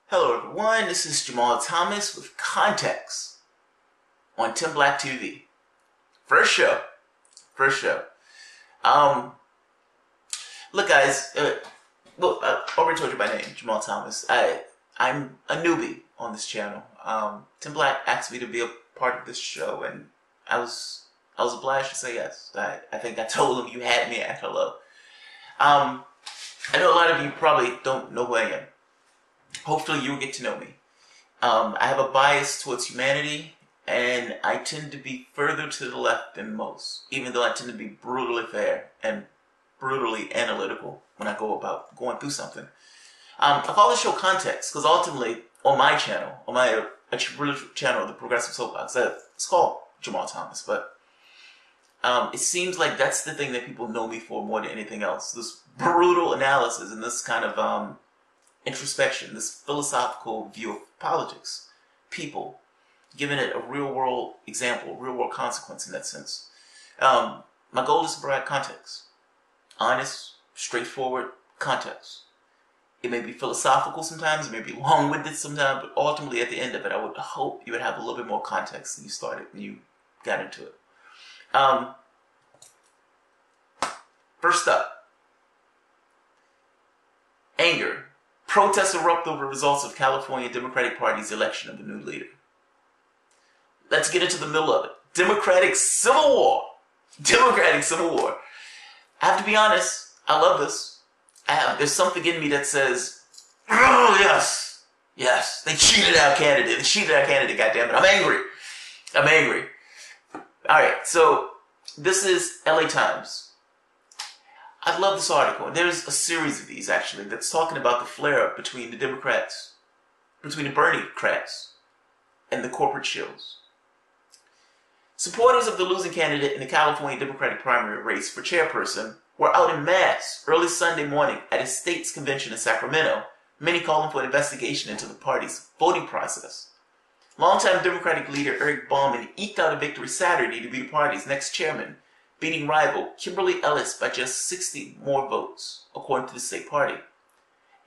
Hello everyone, this is Jamal Thomas with Context on Tim Black TV. First show. Look guys, I already told you my name, Jamal Thomas. I'm a newbie on this channel. Tim Black asked me to be a part of this show and I was obliged to say yes. I think I told him you had me at hello. I know a lot of you probably don't know who I am. Hopefully you'll get to know me. I have a bias towards humanity, and I tend to be further to the left than most, even though I tend to be brutally fair and brutally analytical when I go about going through something. I call this show Context because ultimately, on my channel, on my channel, the Progressive Soapbox, it's called Jamal Thomas, but it seems like that's the thing that people know me for more than anything else. This brutal analysis and this kind of introspection, this philosophical view of politics, people, giving it a real-world example, real-world consequence in that sense. My goal is to provide context. Honest, straightforward context. It may be philosophical sometimes, it may be long-winded sometimes, but ultimately at the end of it, I would hope you would have a little bit more context than you started, when you got into it. First up, anger. Protests erupt over results of California Democratic Party's election of a new leader. Let's get into the middle of it. Democratic Civil War. Democratic Civil War. I have to be honest, I love this. There's something in me that says, oh yes, yes, they cheated our candidate. They cheated our candidate, goddammit. I'm angry. Alright, so this is LA Times. I love this article. There's a series of these, actually, that's talking about the flare-up between the Democrats, between the Bernie-crats, and the corporate shills. Supporters of the losing candidate in the California Democratic primary race for chairperson were out in mass early Sunday morning at a state's convention in Sacramento, many calling for an investigation into the party's voting process. Longtime Democratic leader Eric Bauman eked out a victory Saturday to be the party's next chairman, beating rival Kimberly Ellis by just 60 more votes, according to the state party.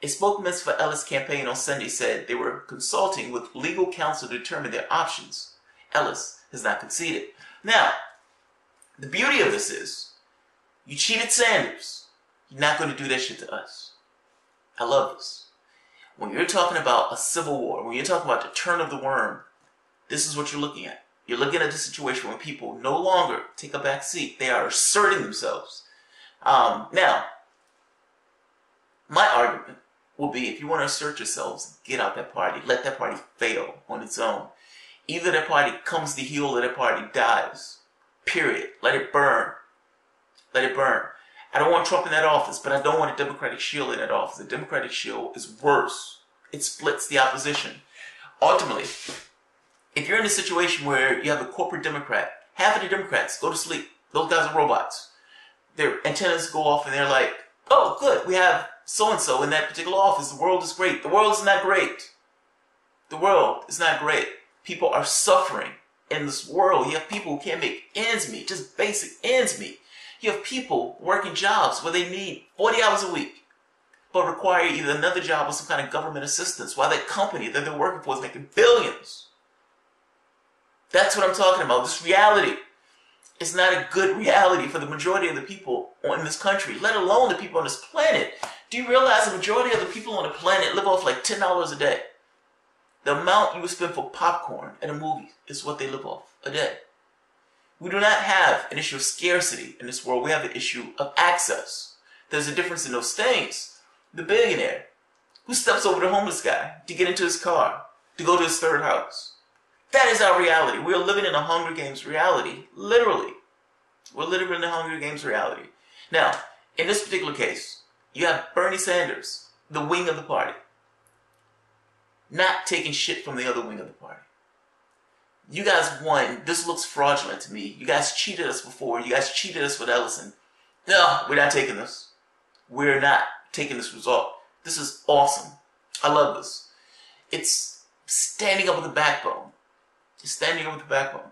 A spokesman for Ellis' campaign on Sunday said they were consulting with legal counsel to determine their options. Ellis has not conceded. Now, the beauty of this is, you cheated Sanders. You're not going to do that shit to us. I love this. When you're talking about a civil war, when you're talking about the turn of the worm, this is what you're looking at. You're looking at a situation where people no longer take a back seat. They are asserting themselves. Now, my argument will be, if you want to assert yourselves, get out that party. Let that party fail on its own. Either that party comes to heel or that party dies. Period. Let it burn. Let it burn. I don't want Trump in that office, but I don't want a Democratic shield in that office. The Democratic shield is worse. It splits the opposition. Ultimately, if you're in a situation where you have a corporate Democrat, half of the Democrats go to sleep. Those guys are robots. Their antennas go off and they're like, oh, good, we have so-and-so in that particular office. The world is great. The world is not great. The world is not great. People are suffering in this world. You have people who can't make ends meet, just basic ends meet. You have people working jobs where they need 40 hours a week, but require either another job or some kind of government assistance while that company that they're working for is making billions. That's what I'm talking about. This reality is not a good reality for the majority of the people in this country, let alone the people on this planet. Do you realize the majority of the people on the planet live off like $10 a day? The amount you would spend for popcorn at a movie is what they live off a day. We do not have an issue of scarcity in this world. We have an issue of access. There's a difference in those things. The billionaire who steps over the homeless guy to get into his car, to go to his third house. That is our reality. We are living in a Hunger Games reality. Literally. We're living in a Hunger Games reality. Now, in this particular case, you have Bernie Sanders, the wing of the party, not taking shit from the other wing of the party. You guys won. This looks fraudulent to me. You guys cheated us before. You guys cheated us with Ellison. No, we're not taking this. We're not taking this result. This is awesome. I love this. It's standing up with the backbone. It's standing up with the backbone.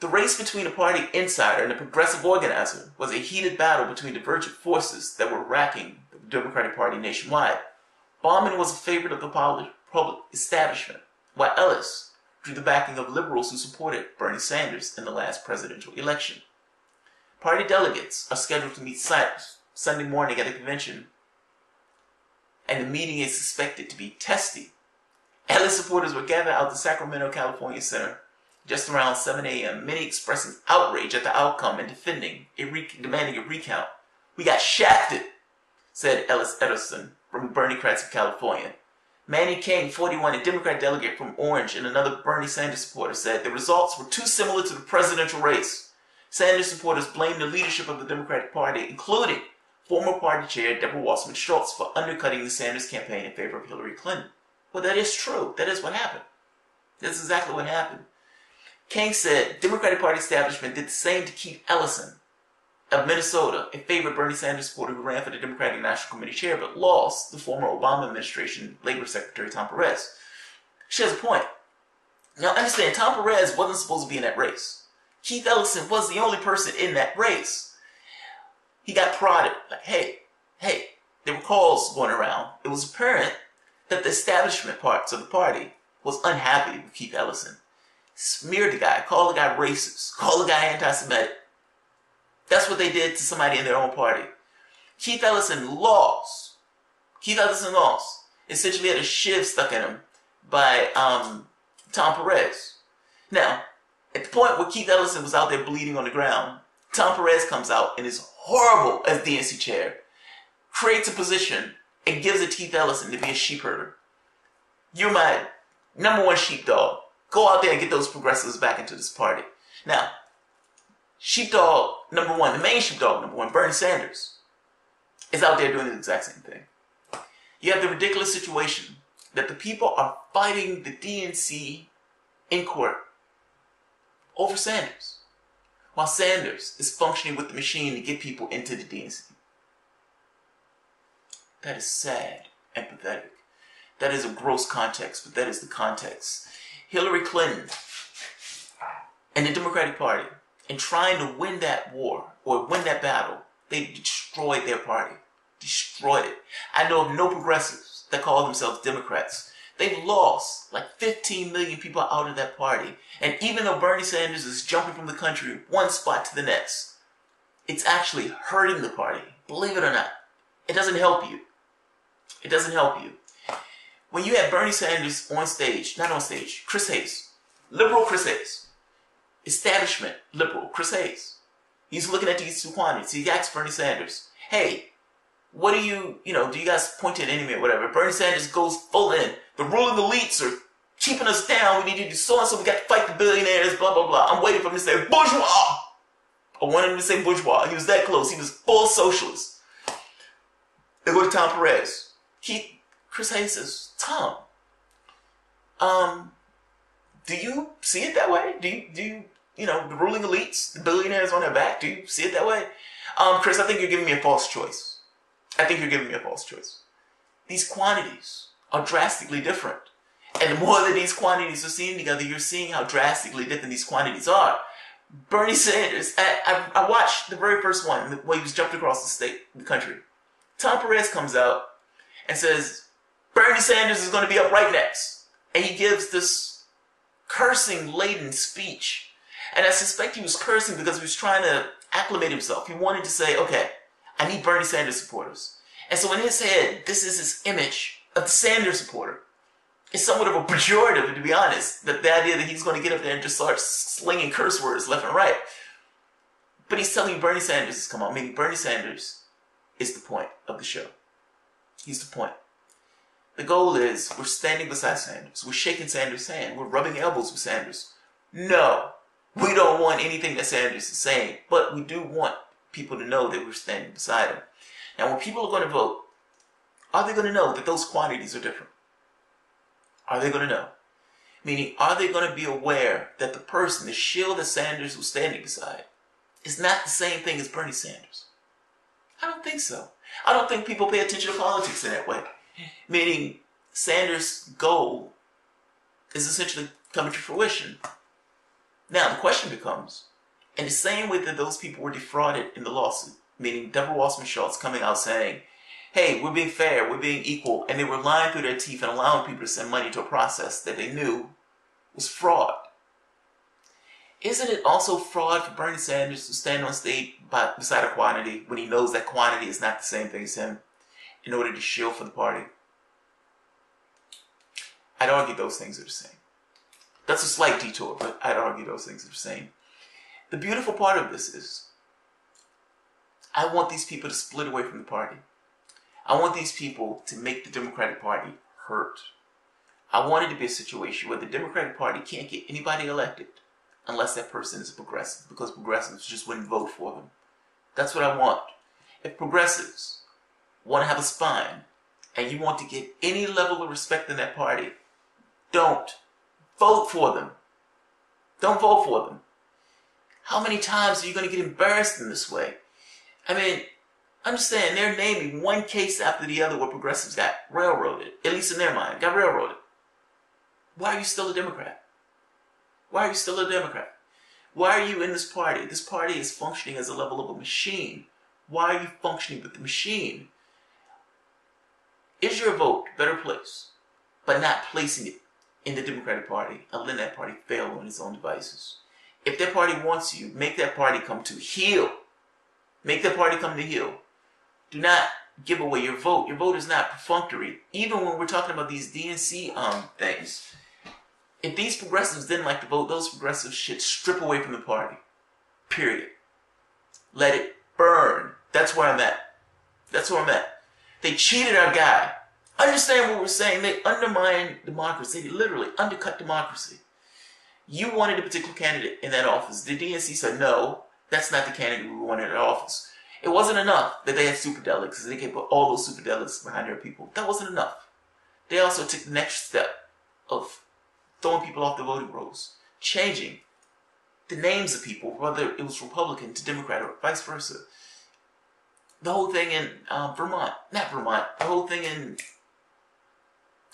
The race between the party insider and the progressive organizer was a heated battle between divergent forces that were racking the Democratic Party nationwide. Bauman was a favorite of the public establishment, while Ellis drew the backing of liberals who supported Bernie Sanders in the last presidential election. Party delegates are scheduled to meet Sunday morning at a convention, and the meeting is suspected to be testy. Ellis supporters were gathered out the Sacramento, California Center just around 7 a.m., many expressing outrage at the outcome and demanding a recount. "We got shafted," said Ellis Ederson from Berniecrats of California. Manny King, 41, a Democrat delegate from Orange and another Bernie Sanders supporter, said the results were too similar to the presidential race. Sanders supporters blamed the leadership of the Democratic Party, including former party chair Deborah Wasserman Schultz, for undercutting the Sanders campaign in favor of Hillary Clinton. Well, that is true. That is what happened. That's exactly what happened. King said Democratic Party establishment did the same to Keith Ellison of Minnesota, a favorite Bernie Sanders supporter who ran for the Democratic National Committee chair but lost the former Obama administration Labor Secretary Tom Perez. She has a point. Now understand, Tom Perez wasn't supposed to be in that race. Keith Ellison was the only person in that race. He got prodded, like, hey, there were calls going around. It was apparent that the establishment parts of the party was unhappy with Keith Ellison. Smeared the guy, called the guy racist, called the guy anti-Semitic. That's what they did to somebody in their own party. Keith Ellison lost. Essentially had a shiv stuck in him by Tom Perez. Now, at the point where Keith Ellison was out there bleeding on the ground, Tom Perez comes out and is horrible as DNC chair, creates a position, and gives it to Keith Ellison to be a sheep herder. You're my number one sheepdog. Go out there and get those progressives back into this party. Now, sheepdog number one, the main sheepdog number one, Bernie Sanders, is out there doing the exact same thing. You have the ridiculous situation that the people are fighting the DNC in court over Sanders, while Sanders is functioning with the machine to get people into the DNC. That is sad and pathetic. That is a gross context, but that is the context. Hillary Clinton and the Democratic Party, in trying to win that war or win that battle, they destroyed their party. Destroyed it. I know of no progressives that call themselves Democrats. They've lost like 15 million people out of that party. And even though Bernie Sanders is jumping from the country one spot to the next, it's actually hurting the party. Believe it or not. It doesn't help you. It doesn't help you. When you have Bernie Sanders on stage, not on stage, Chris Hayes, liberal Chris Hayes, establishment liberal Chris Hayes, he's looking at these two quantities. He asks Bernie Sanders, hey, what do you guys point to an enemy or whatever? Bernie Sanders goes full in. The ruling elites are keeping us down. We need to do so and so. We got to fight the billionaires, blah, blah, blah. I'm waiting for him to say bourgeois. I wanted him to say bourgeois. He was that close. He was full socialist. They go to Tom Perez. Chris Hayes says, Tom, do you see it that way? Do you, the ruling elites, the billionaires on their back, do you see it that way? Chris, I think you're giving me a false choice. These quantities are drastically different. And the more that these quantities are seen together, you're seeing how drastically different these quantities are. Bernie Sanders, I watched the very first one, where he was jumped across the country. Tom Perez comes out and says, Bernie Sanders is going to be up right next. And he gives this cursing-laden speech. And I suspect he was cursing because he was trying to acclimate himself. He wanted to say, okay, I need Bernie Sanders supporters. And so in his head, this is his image of the Sanders supporter. It's somewhat of a pejorative, to be honest, that the idea that he's going to get up there and just start slinging curse words left and right. But he's telling you Bernie Sanders has come on, meaning Bernie Sanders is the point of the show. He's the point. The goal is we're standing beside Sanders. We're shaking Sanders' hand. We're rubbing elbows with Sanders. No, we don't want anything that Sanders is saying, but we do want people to know that we're standing beside him. Now, when people are going to vote, are they going to know that those quantities are different? Are they going to know? Meaning, are they going to be aware that the person, the shield that Sanders was standing beside, is not the same thing as Bernie Sanders? I don't think so. I don't think people pay attention to politics in that way. Meaning, Sanders' goal is essentially coming to fruition. Now, the question becomes, in the same way that those people were defrauded in the lawsuit, meaning Deborah Wasserman Schultz coming out saying, hey, we're being fair, we're being equal, and they were lying through their teeth and allowing people to send money to a process that they knew was fraud. Isn't it also fraud for Bernie Sanders to stand on stage beside a quantity when he knows that quantity is not the same thing as him in order to shield for the party? I'd argue those things are the same. That's a slight detour, but I'd argue those things are the same. The beautiful part of this is I want these people to split away from the party. I want these people to make the Democratic Party hurt. I want it to be a situation where the Democratic Party can't get anybody elected unless that person is a progressive, because progressives just wouldn't vote for them. That's what I want. If progressives want to have a spine and you want to get any level of respect in that party, don't vote for them. Don't vote for them. How many times are you going to get embarrassed in this way? I mean, understand, they're naming one case after the other where progressives got railroaded, at least in their mind, got railroaded. Why are you still a Democrat? Why are you still a Democrat? Why are you in this party? This party is functioning as a level of a machine. Why are you functioning with the machine? Is your vote better placed by not placing it in the Democratic Party and letting that party fail on its own devices? If that party wants you, make that party come to heel. Make that party come to heel. Do not give away your vote. Your vote is not perfunctory. Even when we're talking about these DNC things, if these progressives didn't like to vote, those progressives should strip away from the party. Period. Let it burn. That's where I'm at. That's where I'm at. They cheated our guy. Understand what we're saying. They undermine democracy. They literally undercut democracy. You wanted a particular candidate in that office. The DNC said, no, that's not the candidate we wanted in office. It wasn't enough that they had superdelegates, so they could put all those superdelegates behind their people. That wasn't enough. They also took the next step of throwing people off the voting rolls, changing the names of people, whether it was Republican to Democrat or vice versa. The whole thing in Vermont, the whole thing in,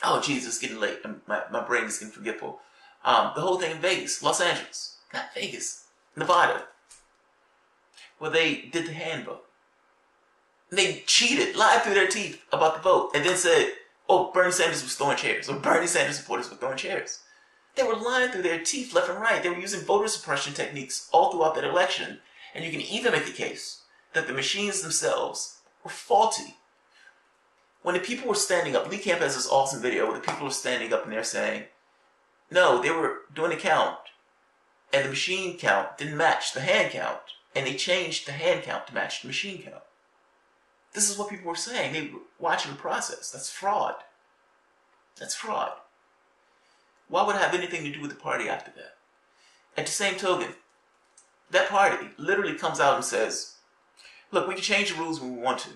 oh Jesus, it's getting late, my brain is getting forgetful. The whole thing in Vegas, Los Angeles, not Vegas, Nevada, where they did the hand vote. They cheated, lied through their teeth about the vote, and then said, oh, Bernie Sanders was throwing chairs, or Bernie Sanders supporters were throwing chairs. They were lying through their teeth left and right. They were using voter suppression techniques all throughout that election. And you can even make the case that the machines themselves were faulty. When the people were standing up, Lee Camp has this awesome video where the people are standing up and they're saying, no, they were doing a count, and the machine count didn't match the hand count, and they changed the hand count to match the machine count. This is what people were saying. They were watching the process. That's fraud. That's fraud. Why would it have anything to do with the party after that? At the same token, that party literally comes out and says, look, we can change the rules when we want to.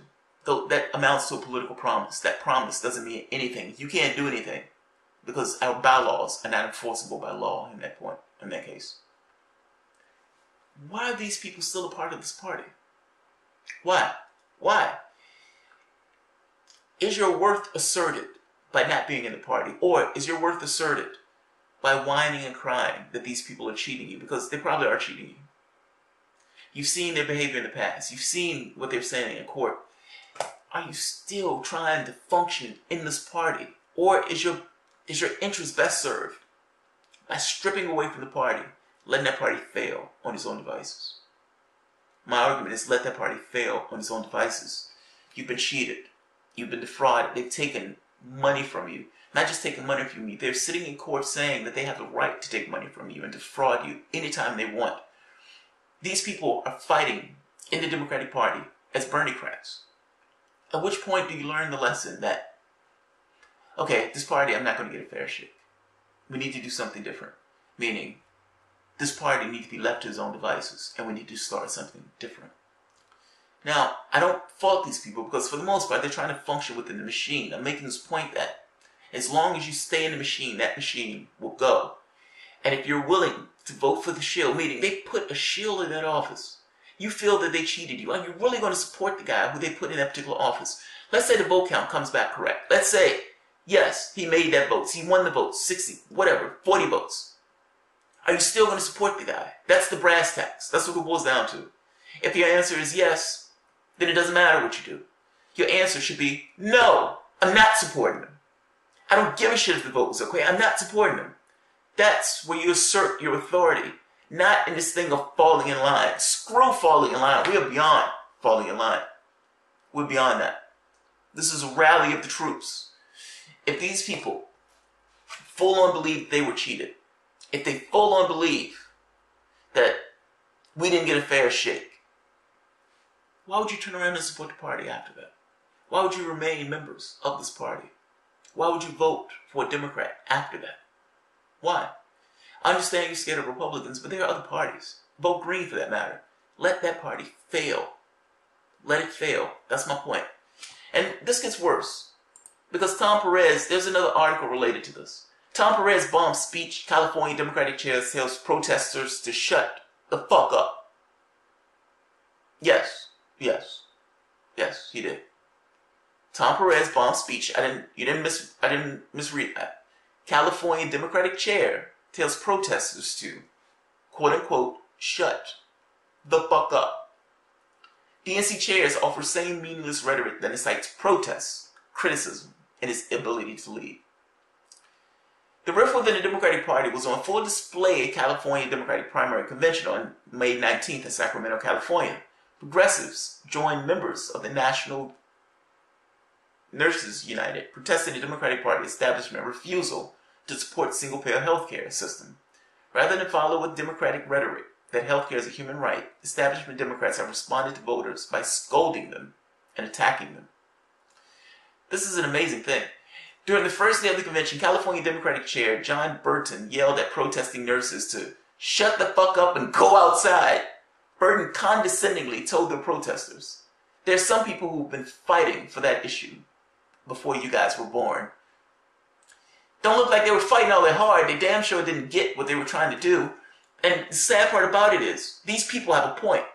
Though that amounts to a political promise. That promise doesn't mean anything. You can't do anything because our bylaws are not enforceable by law in that case. Why are these people still a part of this party? Why? Why? Is your worth asserted by not being in the party? Or is your worth asserted by whining and crying that these people are cheating you? Because they probably are cheating you. You've seen their behavior in the past. You've seen what they're saying in court. Are you still trying to function in this party? Or is your interest best served by stripping away from the party, letting that party fail on its own devices? My argument is let that party fail on its own devices. You've been cheated. You've been defrauded. They've taken money from you. Not just taking money from you. They're sitting in court saying that they have the right to take money from you and defraud you anytime they want. These people are fighting in the Democratic Party as Bernie-crats. At which point do you learn the lesson that, okay, this party, I'm not going to get a fair shake. We need to do something different. Meaning, this party needs to be left to its own devices, and we need to start something different. Now, I don't fault these people because for the most part, they're trying to function within the machine. I'm making this point that as long as you stay in the machine, that machine will go. And if you're willing to vote for the shield, meaning they put a shield in that office, you feel that they cheated you, and you're really going to support the guy who they put in that particular office. Let's say the vote count comes back correct. Let's say, yes, he made that vote. He won the vote, 60, whatever, 40 votes. Are you still going to support the guy? That's the brass tacks. That's what it boils down to. If your answer is yes, then it doesn't matter what you do. your answer should be, no, I'm not supporting them. I don't give a shit if the vote was okay. I'm not supporting them. That's where you assert your authority, not in this thing of falling in line. Screw falling in line. We are beyond falling in line. We're beyond that. This is a rally of the troops. If these people full on believe they were cheated, if they full on believe that we didn't get a fair shake, why would you turn around and support the party after that? Why would you remain members of this party? Why would you vote for a Democrat after that? Why? I understand you're scared of Republicans, but there are other parties. Vote Green for that matter. Let that party fail. Let it fail. That's my point. And this gets worse. Because Tom Perez, there's another article related to this. Tom Perez bombed speech. California Democratic chair tells protesters to shut the fuck up. Yes, he did. Tom Perez bombed speech. I didn't misread that. California Democratic chair tells protesters to, quote unquote, shut the fuck up. DNC chairs offer same meaningless rhetoric that incites protests, criticism, and its ability to lead. The rift within the Democratic Party was on full display at California Democratic Primary Convention on May 19th in Sacramento, California. Progressives joined members of the National Nurses United protesting the Democratic Party establishment refusal to support single-payer healthcare system. Rather than follow with Democratic rhetoric that healthcare is a human right, establishment Democrats have responded to voters by scolding them and attacking them. This is an amazing thing. During the first day of the convention, California Democratic Chair John Burton yelled at protesting nurses to shut the fuck up and go outside. Burton condescendingly told the protesters, "There's some people who've been fighting for that issue before you guys were born. Don't look like they were fighting all that hard. They damn sure didn't get what they were trying to do." And the sad part about it is, these people have a point.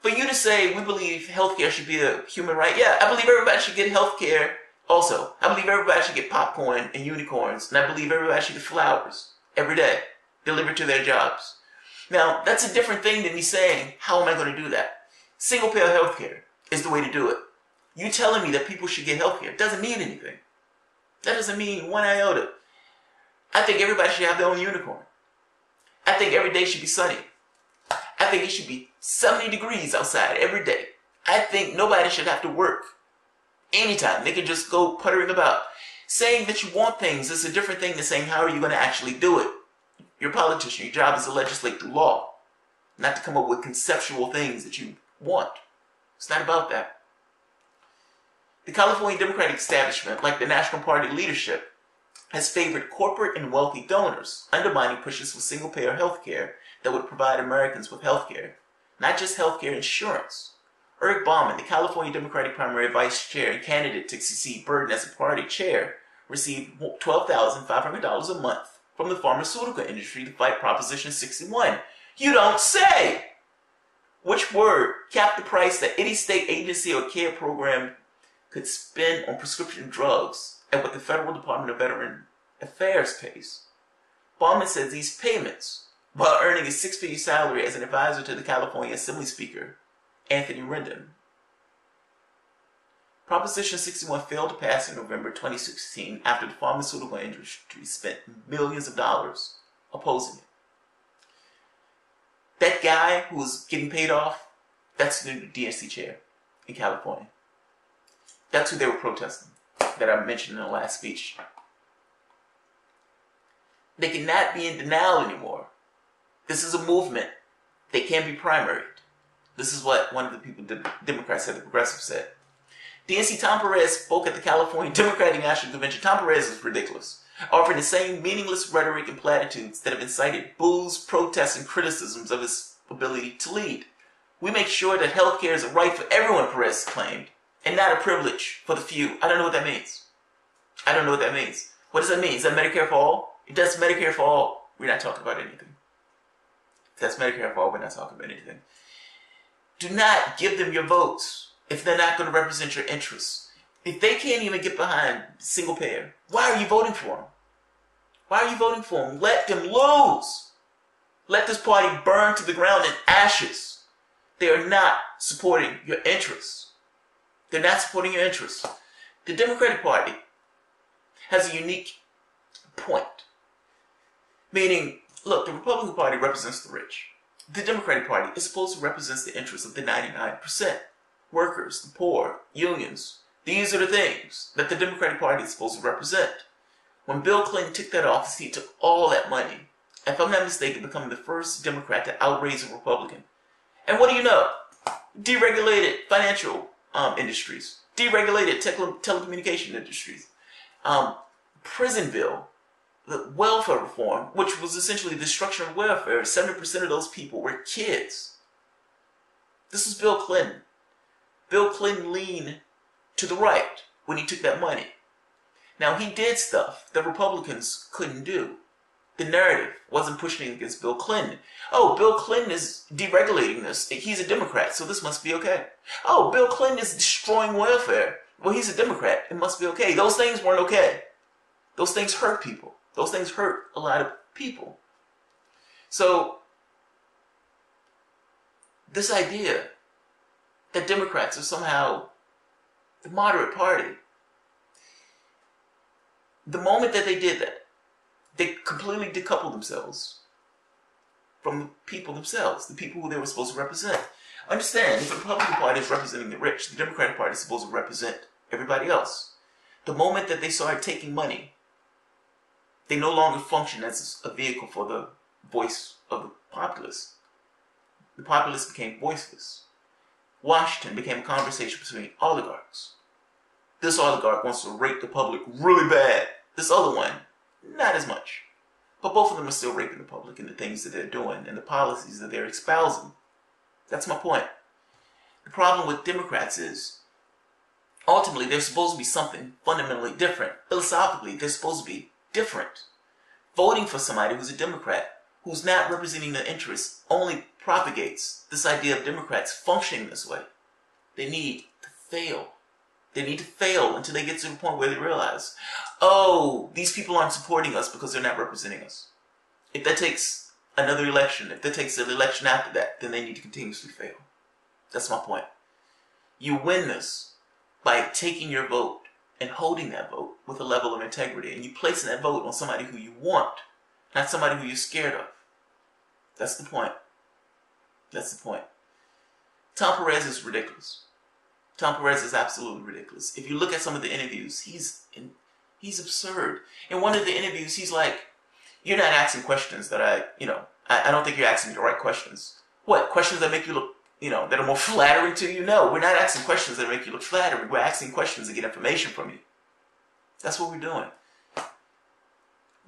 For you to say, we believe healthcare should be a human right, yeah, I believe everybody should get healthcare also. I believe everybody should get popcorn and unicorns, and I believe everybody should get flowers every day, delivered to their jobs. Now, that's a different thing than me saying, how am I going to do that? Single-payer healthcare is the way to do it. You telling me that people should get healthcare doesn't mean anything. That doesn't mean one iota. I think everybody should have their own unicorn. I think every day should be sunny. I think it should be 70 degrees outside every day. I think nobody should have to work anytime. They can just go puttering about. Saying that you want things is a different thing than saying how are you going to actually do it. You're a politician. Your job is to legislate through law, not to come up with conceptual things that you want. It's not about that. The California Democratic establishment, like the National Party leadership, has favored corporate and wealthy donors, undermining pushes for single-payer health care that would provide Americans with health care, not just health care insurance. Eric Bauman, the California Democratic primary vice chair and candidate to succeed Burton as a party chair, received $12,500 a month from the pharmaceutical industry to fight Proposition 61. You don't say! Which word capped the price that any state agency or care program could spend on prescription drugs at what the Federal Department of Veteran Affairs pays. Bauman says these payments, while earning a six-figure salary as an advisor to the California Assembly Speaker, Anthony Rendon. Proposition 61 failed to pass in November 2016 after the pharmaceutical industry spent millions of dollars opposing it. That guy who was getting paid off, that's the DNC chair in California. That's who they were protesting, that I mentioned in the last speech. They cannot be in denial anymore. This is a movement. They can't be primaried. This is what one of the people, the Democrats said, the progressives said. DNC Tom Perez spoke at the California Democratic National Convention. Tom Perez is ridiculous, offering the same meaningless rhetoric and platitudes that have incited boos, protests, and criticisms of his ability to lead. We make sure that health care is a right for everyone, Perez claimed, and not a privilege for the few. I don't know what that means. I don't know what that means. What does that mean? Is that Medicare for all? If that's Medicare for all, we're not talking about anything. If that's Medicare for all, we're not talking about anything. Do not give them your votes if they're not going to represent your interests. If they can't even get behind single payer, why are you voting for them? Why are you voting for them? Let them lose. Let this party burn to the ground in ashes. They are not supporting your interests. They're not supporting your interests. The Democratic Party has a unique point. Meaning, look, the Republican Party represents the rich. The Democratic Party is supposed to represent the interests of the 99%. Workers, the poor, unions. These are the things that the Democratic Party is supposed to represent. When Bill Clinton took that office, he took all that money. If I'm not mistaken, becoming the first Democrat to outraise a Republican. And what do you know? Deregulated financial industries. Deregulated telecommunication industries. Prison bill. The welfare reform, which was essentially the destruction of welfare. 70% of those people were kids. This was Bill Clinton. Bill Clinton leaned to the right when he took that money. Now, he did stuff that Republicans couldn't do. The narrative wasn't pushing against Bill Clinton. Oh, Bill Clinton is deregulating this. He's a Democrat, so this must be okay. Oh, Bill Clinton is destroying welfare. Well, he's a Democrat. It must be okay. Those things weren't okay. Those things hurt people. Those things hurt a lot of people. So, this idea that Democrats are somehow the moderate party, the moment that they did that, they completely decoupled themselves from the people themselves, the people who they were supposed to represent. Understand, if the Republican Party is representing the rich, the Democratic Party is supposed to represent everybody else. The moment that they started taking money, they no longer function as a vehicle for the voice of the populace. The populace became voiceless. Washington became a conversation between oligarchs. This oligarch wants to rape the public really bad. This other one, not as much. But both of them are still raping the public in the things that they're doing and the policies that they're espousing. That's my point. The problem with Democrats is, ultimately, they're supposed to be something fundamentally different. Philosophically, they're supposed to be different. Voting for somebody who's a Democrat, who's not representing the interests, only propagates this idea of Democrats functioning this way. They need to fail. They need to fail until they get to the point where they realize, oh, these people aren't supporting us because they're not representing us. If that takes another election, if that takes an election after that, then they need to continuously fail. That's my point. You win this by taking your vote and holding that vote with a level of integrity, and you placing that vote on somebody who you want, not somebody who you're scared of. That's the point. That's the point. Tom Perez is ridiculous. Tom Perez is absolutely ridiculous. If you look at some of the interviews, he's absurd. In one of the interviews, he's like, you're not asking questions that I don't think you're asking the right questions. What? Questions that make you look, that are more flattering to you? No, we're not asking questions that make you look flattering. We're asking questions to get information from you. That's what we're doing.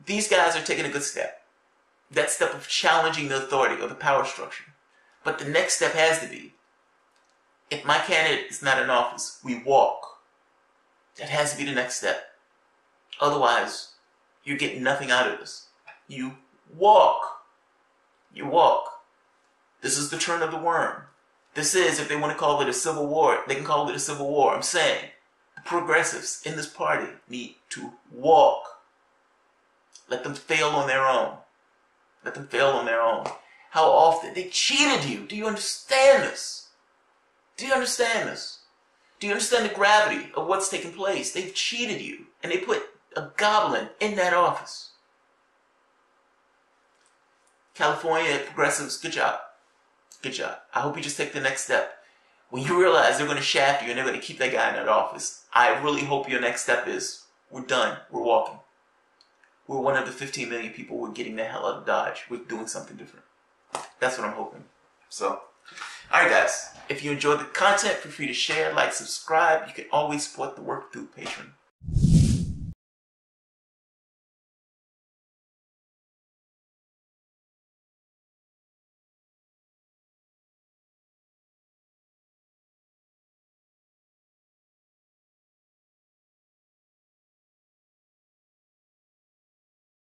These guys are taking a good step. That step of challenging the authority or the power structure. But the next step has to be, if my candidate is not in office, we walk. That has to be the next step. Otherwise, you're getting nothing out of this. You walk. You walk. This is the turn of the worm. This is, if they want to call it a civil war, they can call it a civil war. I'm saying, the progressives in this party need to walk. Let them fail on their own. Let them fail on their own. How often? They cheated you. Do you understand this? Do you understand this? Do you understand the gravity of what's taking place? They've cheated you, and they put a goblin in that office. California progressives, good job. Good job. I hope you just take the next step. When you realize they're going to shaft you and they're going to keep that guy in that office, I really hope your next step is, we're done. We're walking. We're one of the 15 million people who are getting the hell out of Dodge. We're doing something different. That's what I'm hoping. So, alright guys, if you enjoyed the content, feel free to share, like, subscribe. You can always support the work through Patreon.